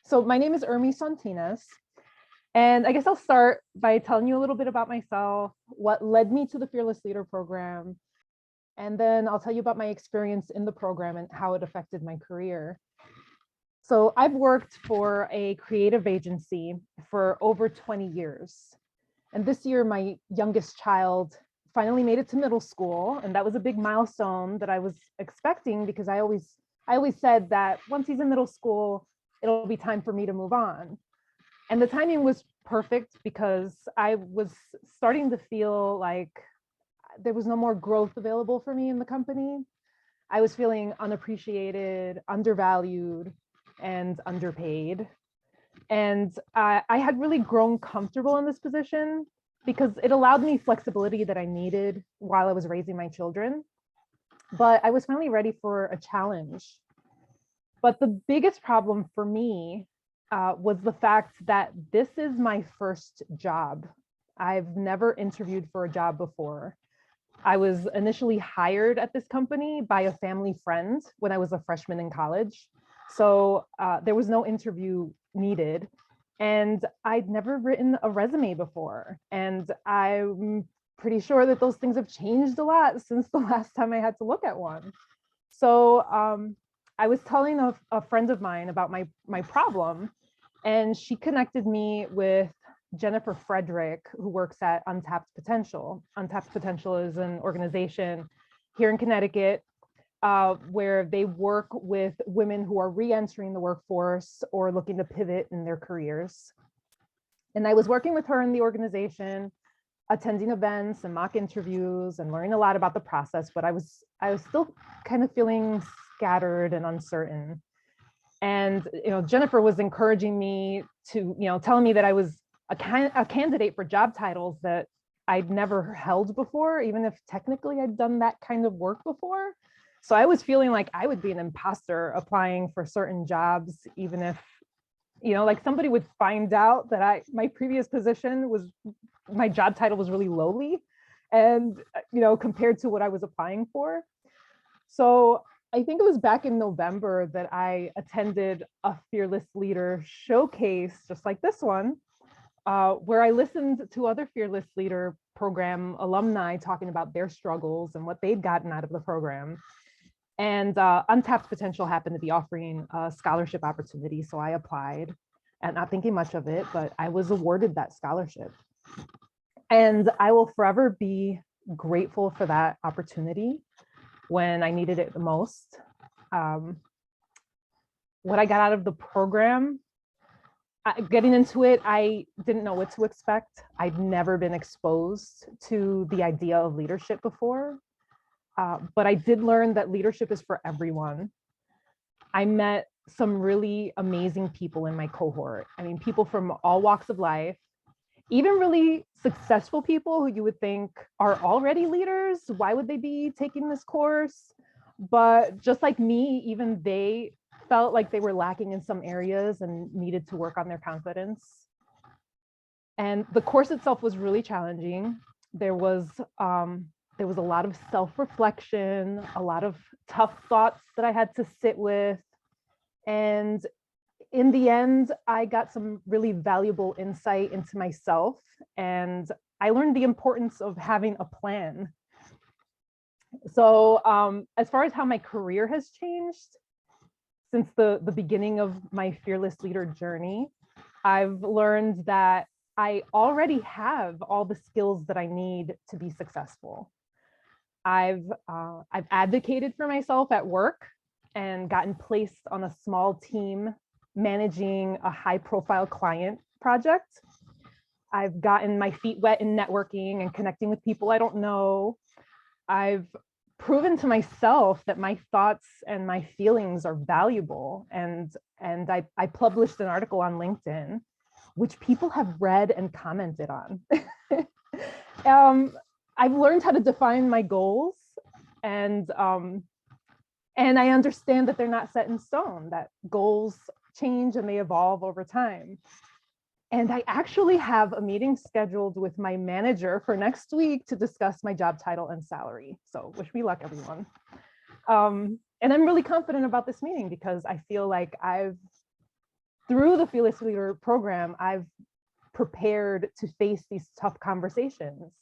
So my name is Irmie Sauntinez, and I guess I'll start by telling you a little bit about myself, what led me to the Fearless Leader program, and then I'll tell you about my experience in the program and how it affected my career. So I've worked for a creative agency for over 20 years. And this year, my youngest child finally made it to middle school. And that was a big milestone that I was expecting because I always said that once he's in middle school, it'll be time for me to move on. And the timing was perfect because I was starting to feel like there was no more growth available for me in the company. I was feeling unappreciated, undervalued, and underpaid. And I had really grown comfortable in this position because it allowed me flexibility that I needed while I was raising my children. But I was finally ready for a challenge. But the biggest problem for me was the fact that this is my first job. I've never interviewed for a job before. I was initially hired at this company by a family friend when I was a freshman in college. So there was no interview needed. And I'd never written a resume before. And I'm pretty sure that those things have changed a lot since the last time I had to look at one. So I was telling a friend of mine about my problem, and she connected me with Jennifer Frederick, who works at Untapped Potential. Untapped Potential is an organization here in Connecticut where they work with women who are re-entering the workforce or looking to pivot in their careers. And I was working with her in the organization, attending events and mock interviews and learning a lot about the process, but I was still kind of feeling scattered and uncertain. And Jennifer was encouraging me to, telling me that I was a candidate for job titles that I'd never held before, even if technically I'd done that kind of work before. So I was feeling like I would be an imposter applying for certain jobs, even if, like somebody would find out that my previous position was, my job title was really lowly and, compared to what I was applying for. So I think it was back in November that I attended a Fearless Leader showcase, just like this one, where I listened to other Fearless Leader program alumni talking about their struggles and what they'd gotten out of the program. And Untapped Potential happened to be offering a scholarship opportunity, so I applied, and not thinking much of it, but I was awarded that scholarship. And I will forever be grateful for that opportunity when I needed it the most. What I got out of the program, getting into it, I didn't know what to expect. I'd never been exposed to the idea of leadership before, but I did learn that leadership is for everyone. I met some really amazing people in my cohort. I mean, people from all walks of life, even really successful people who you would think are already leaders. Why would they be taking this course? But just like me, even they felt like they were lacking in some areas and needed to work on their confidence. And the course itself was really challenging. There was a lot of self-reflection, a lot of tough thoughts that I had to sit with. And in the end, I got some really valuable insight into myself, and I learned the importance of having a plan. So as far as how my career has changed since the beginning of my Fearless Leader journey, I've learned that I already have all the skills that I need to be successful. I've advocated for myself at work and gotten placed on a small team managing a high-profile client project. I've gotten my feet wet in networking and connecting with people I don't know. I've proven to myself that my thoughts and my feelings are valuable. And I published an article on LinkedIn, which people have read and commented on. I've learned how to define my goals, and I understand that they're not set in stone, that goals change and they evolve over time. And I actually have a meeting scheduled with my manager for next week to discuss my job title and salary. So wish me luck, everyone. And I'm really confident about this meeting because I feel like I've through the Fearless Leader program, I've prepared to face these tough conversations.